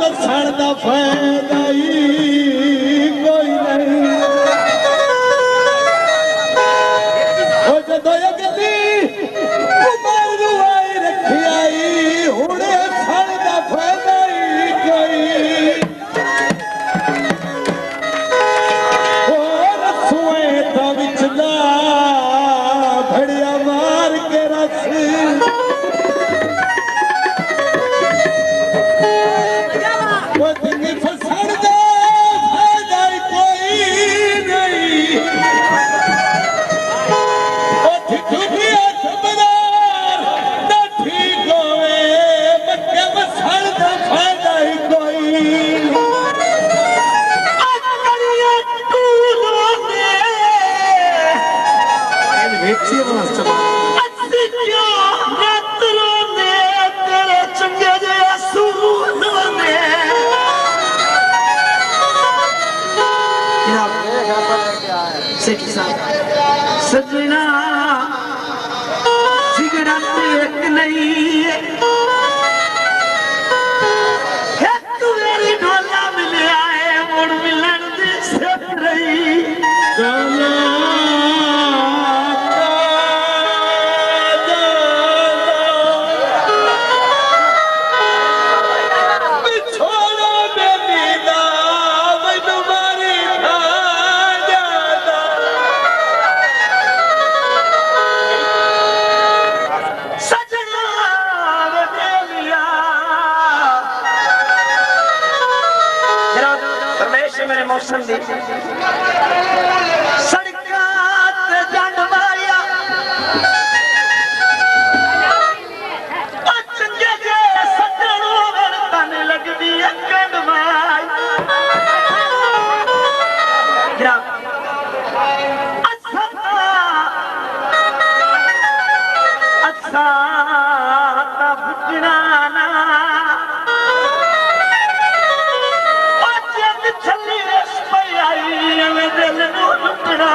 दसण दा फायदा ही कोई नहीं ओ जदों अगली उमर आई रखी आई हुणे सण दा फायदा ही कोई ओ रसोए दा विचला भड़िया मार के रख सजना सिगरेट एक नहीं है तू मेरी ढोला मिले आए मुड़ मिलन दी से रही गाना मौसम दी सड़कात जानवाया चंगे जे सजनों तन लगदी कंडवाई अच्छा भुजना ना दिल नुकड़ा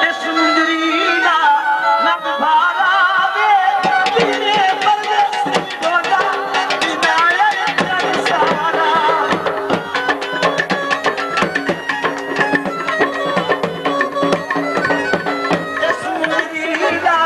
इस मुंदरीला नब भारा तेरे परदेसी डोला विदाई कर सारा इस मुंदरीला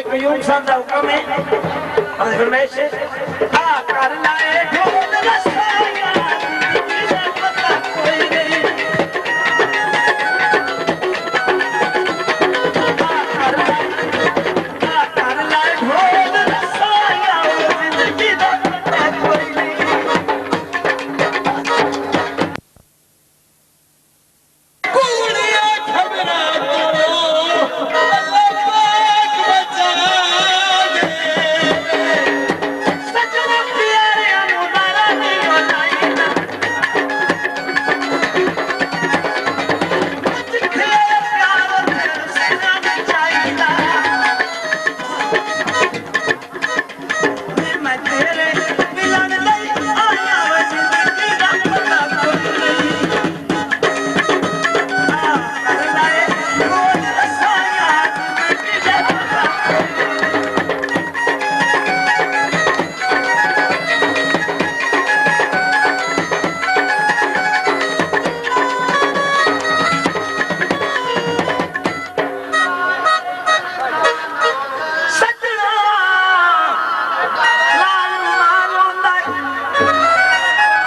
कयूम साहब का हुक्म है और फरमाइश है आ कर लाए ढोल रसाया तुझे पता कोई नहीं आ कर लाए ढोल रसाया जिंदगी दा पता कोई नहीं कुड़िया खबरा सजना प्यारे अनुदारा नहीं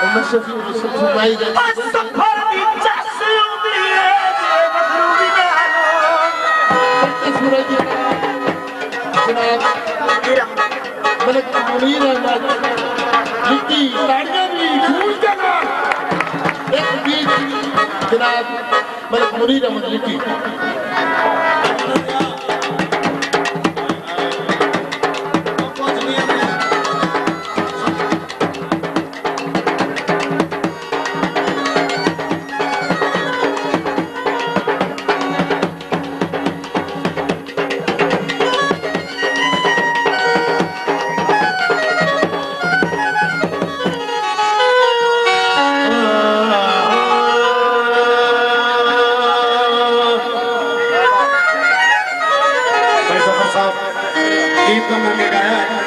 मैं फरमाई दे बस सफर दी चस उदी है जे बदरू भी ना सूरज जनाब मलिक मुनीर अहमद लिट्टी ताड़ियां भी फूल देना एक बीच जनाब मलिक मुनीर अहमद लिट्टी गीत तो मैंने गाया है,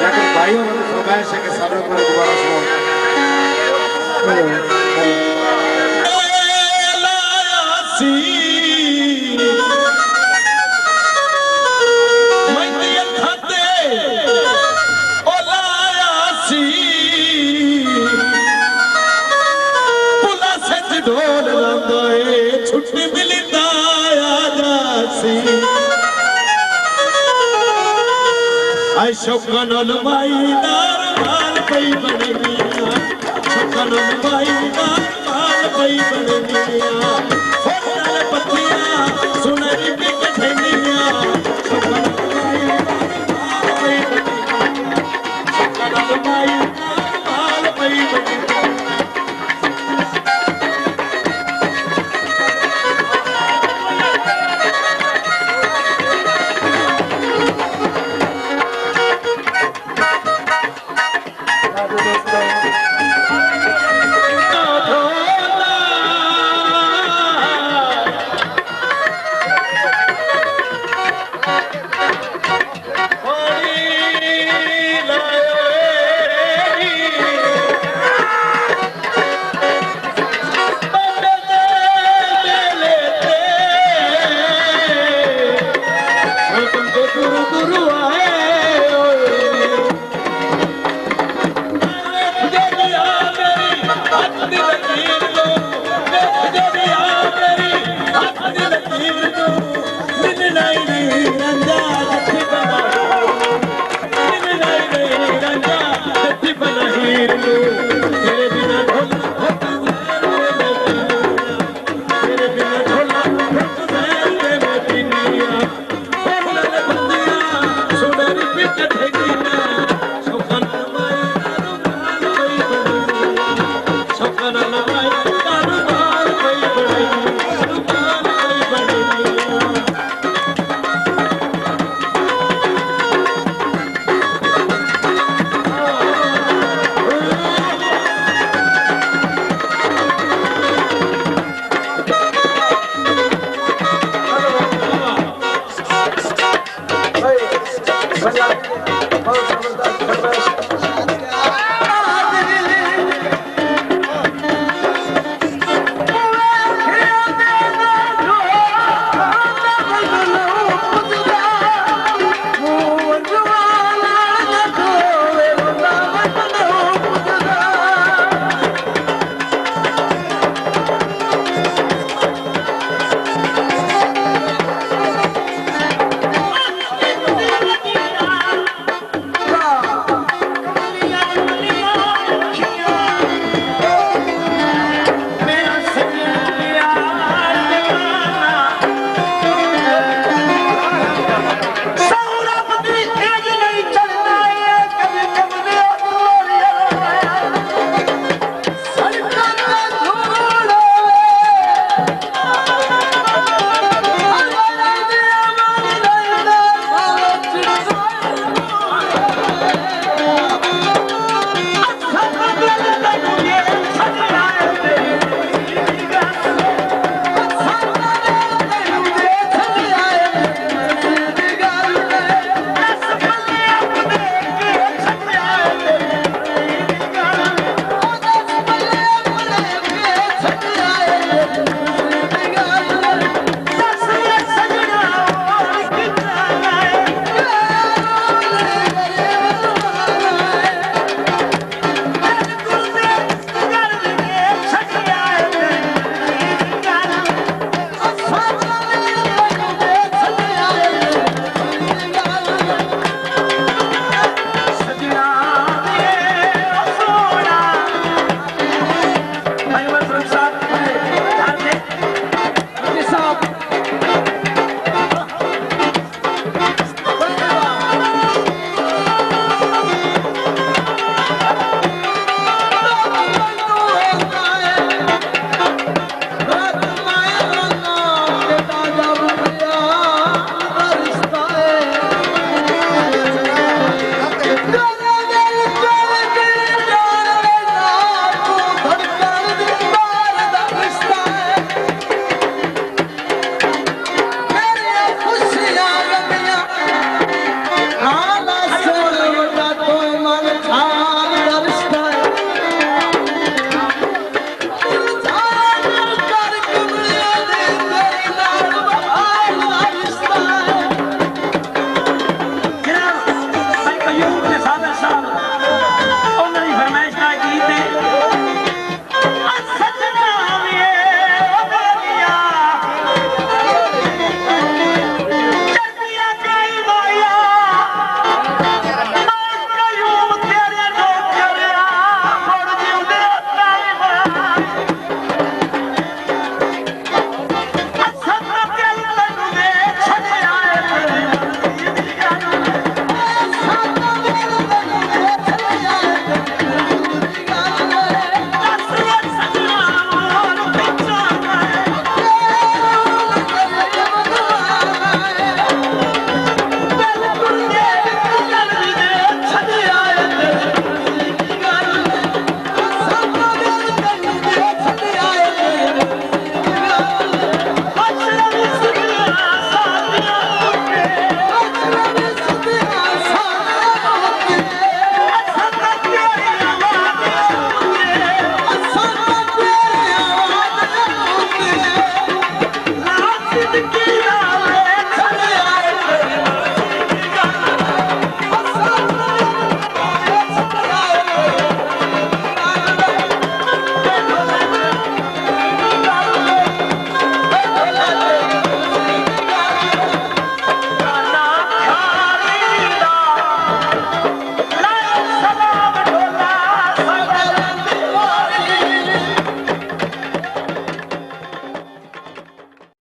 लेकिन भाइयों ने फरमाइश है कि सारे को दोबारा सुनो। छुट्टी मिली शौकन माई दार माल पई बननिया शौकन माई दार माल पई बननिया फटल पतिया सुनरी के कठनिया शौकन माई दार माल पई बननिया शौकन माई